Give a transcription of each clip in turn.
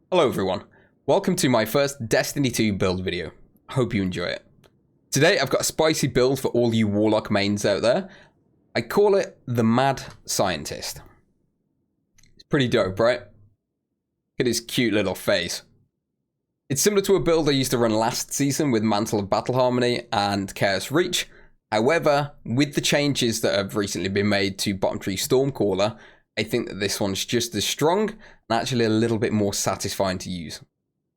Hello everyone, welcome to my first Destiny 2 build video. Hope you enjoy it. Today I've got a spicy build for all you Warlock mains out there. I call it the Mad Scientist. It's pretty dope, right? Look at his cute little face. It's similar to a build I used to run last season with Mantle of Battle Harmony and Chaos Reach. However, with the changes that have recently been made to bottom tree Stormcaller, I think that this one's just as strong and actually a little bit more satisfying to use.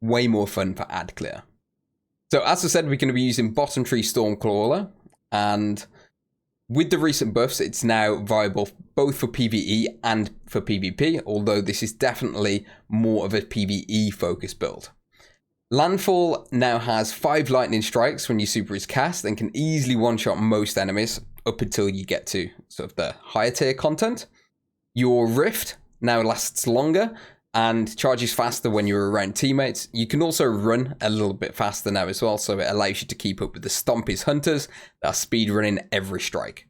Way more fun for ad clear. So as I said, we're going to be using bottom tree Stormcaller, and with the recent buffs, it's now viable both for PvE and for PvP, although this is definitely more of a PvE focused build. Landfall now has 5 lightning strikes when your super is cast and can easily one-shot most enemies up until you get to sort of the higher tier content. Your Rift now lasts longer and charges faster when you're around teammates. You can also run a little bit faster now as well, so it allows you to keep up with the Stompies hunters that are speedrunning every strike.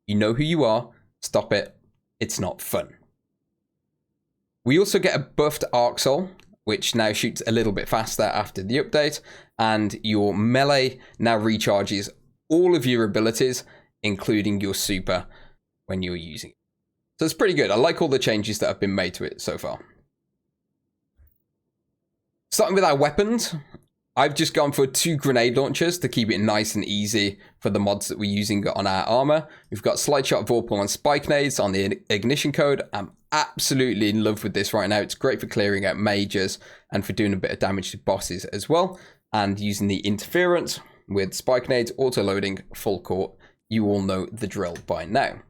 You know who you are, stop it, it's not fun. We also get a buffed Arc Soul, which now shoots a little bit faster after the update, and your melee now recharges all of your abilities, including your super, when you're using it. So it's pretty good. I like all the changes that have been made to it so far. Starting with our weapons, I've just gone for 2 grenade launchers to keep it nice and easy for the mods that we're using on our armor. We've got Slide Shot, Vorpal, and Spike Nades on the ignition code. I'm absolutely in love with this right now. It's great for clearing out mages and for doing a bit of damage to bosses as well. And using the interference with Spike Nades, auto-loading, full court. You all know the drill by now.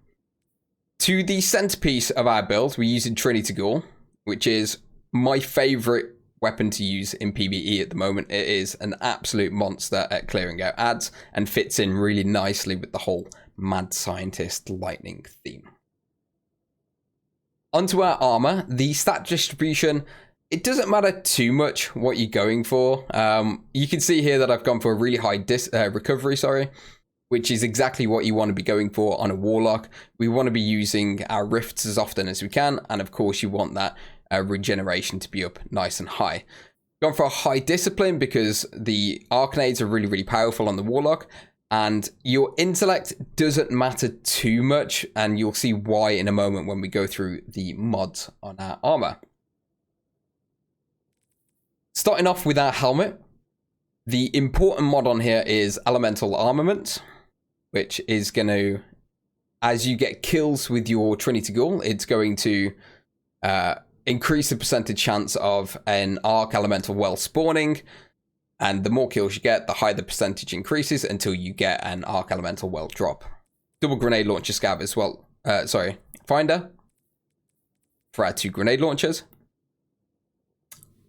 To the centerpiece of our build, we're using Trinity Ghoul, which is my favorite weapon to use in PvE at the moment. It is an absolute monster at clearing out ads and fits in really nicely with the whole Mad Scientist lightning theme. Onto our armor, the stat distribution, it doesn't matter too much what you're going for. You can see here that I've gone for a really high recovery, which is exactly what you want to be going for on a Warlock. We want to be using our Rifts as often as we can, and of course you want that regeneration to be up nice and high. Gone for a high discipline because the Arcanades are really powerful on the Warlock, and your intellect doesn't matter too much, and you'll see why in a moment when we go through the mods on our armor. Starting off with our helmet, the important mod on here is Elemental Armament, which is going to, as you get kills with your Trinity Ghoul, it's going to increase the percentage chance of an Arc Elemental Well spawning, and the more kills you get, the higher the percentage increases until you get an Arc Elemental Well drop. Double grenade launcher scav as well, finder for our 2 grenade launchers.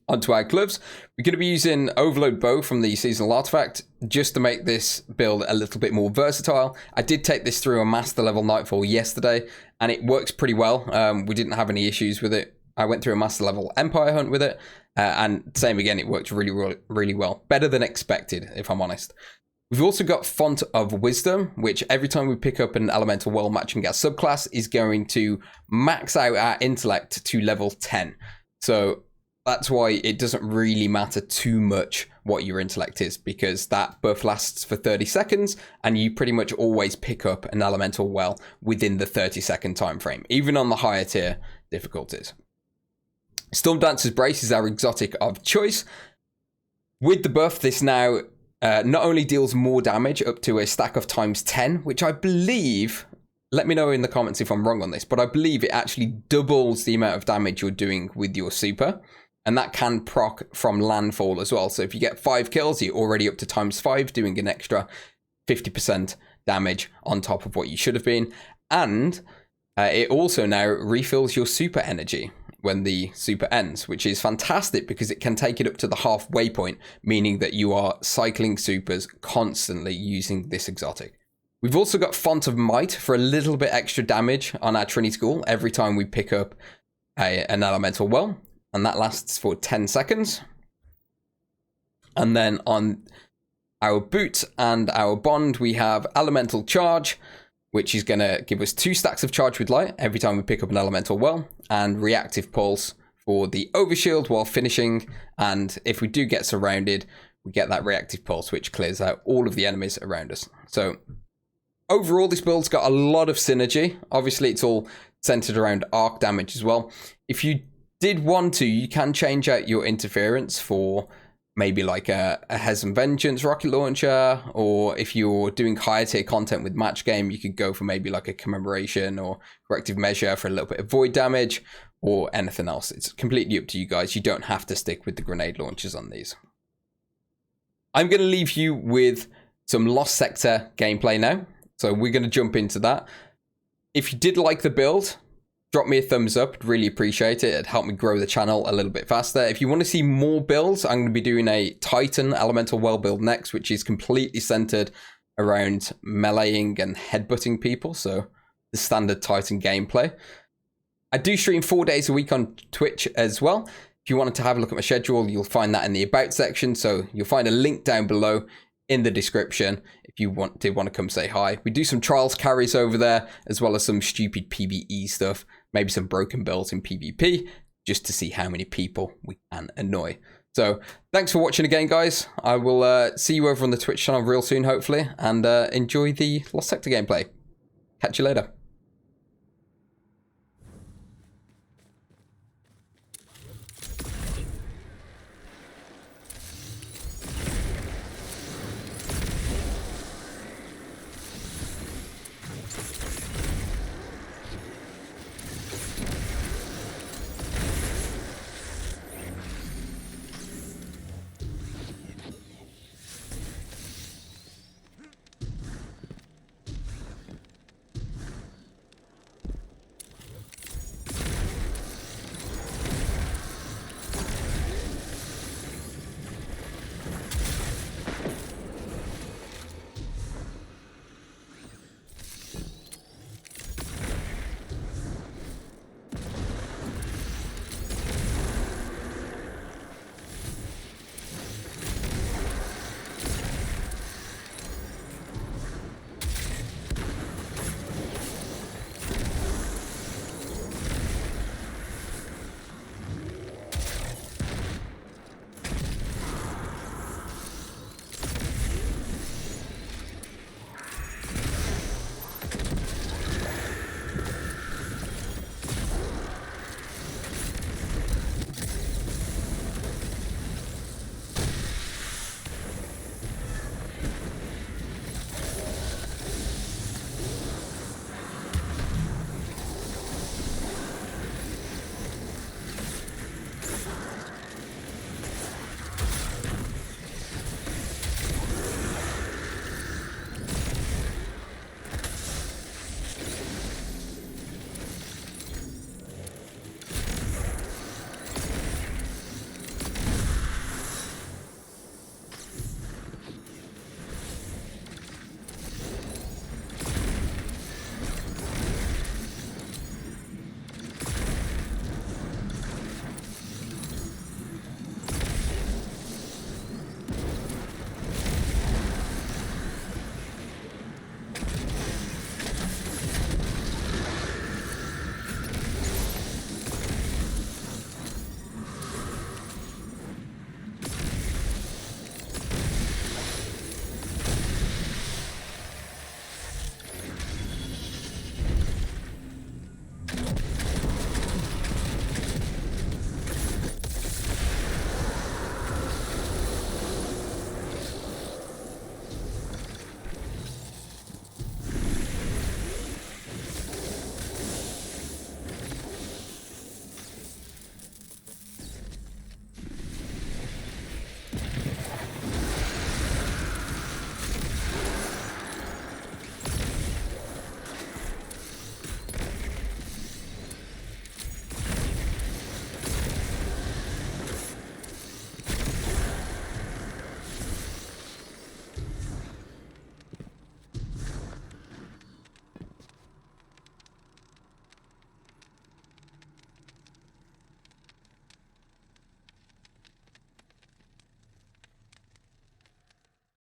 Onto our gloves, we're going to be using Overload Bow from the Seasonal Artifact just to make this build a little bit more versatile. I did take this through a Master Level Nightfall yesterday, and it works pretty well. We didn't have any issues with it. I went through a Master Level Empire Hunt with it, and same again, it worked really well. Better than expected, if I'm honest. We've also got Font of Wisdom, which every time we pick up an Elemental Well matching our subclass is going to max out our intellect to level 10. So that's why it doesn't really matter too much what your intellect is, because that buff lasts for 30 seconds and you pretty much always pick up an Elemental Well within the 30-second time frame, even on the higher tier difficulties. Stormdancer'S Brace is our exotic of choice. With the buff, this now not only deals more damage up to a stack of ×10, which I believe, let me know in the comments if I'm wrong on this, but I believe it actually doubles the amount of damage you're doing with your super. And that can proc from landfall as well. So if you get 5 kills, you're already up to ×5, doing an extra 50% damage on top of what you should have been. And it also now refills your super energy when the super ends, which is fantastic because it can take it up to the halfway point, meaning that you are cycling supers constantly using this exotic. We've also got Font of Might for a little bit extra damage on our Trinity Ghoul every time we pick up an Elemental Well. And that lasts for 10 seconds. And then on our boot and our bond, we have Elemental Charge, which is going to give us 2 stacks of Charge with Light every time we pick up an Elemental Well, and Reactive Pulse for the overshield while finishing, and if we do get surrounded, we get that reactive pulse, which clears out all of the enemies around us. So overall, this build's got a lot of synergy. Obviously, it's all centered around arc damage as well. If you did want to, you can change out your interference for maybe like a Hesam Vengeance rocket launcher, or if you're doing higher tier content with match game, you could go for maybe like a commemoration or corrective measure for a little bit of void damage, or anything else. It's completely up to you guys. You don't have to stick with the grenade launchers on these. I'm going to leave you with some Lost Sector gameplay now. So we're going to jump into that. If you did like the build, drop me a thumbs up. I'd really appreciate it. It'd help me grow the channel a little bit faster. If you want to see more builds, I'm going to be doing a Titan Elemental Well build next, which is completely centered around meleeing and headbutting people. So the standard Titan gameplay. I do stream 4 days a week on Twitch as well. If you wanted to have a look at my schedule, you'll find that in the About section. So you'll find a link down below in the description if you did want to come say hi. We do some trials carries over there, as well as some stupid PvE stuff, maybe some broken builds in PvP, just to see how many people we can annoy. So thanks for watching again, guys. I will see you over on the Twitch channel real soon, hopefully, and enjoy the Lost Sector gameplay. Catch you later.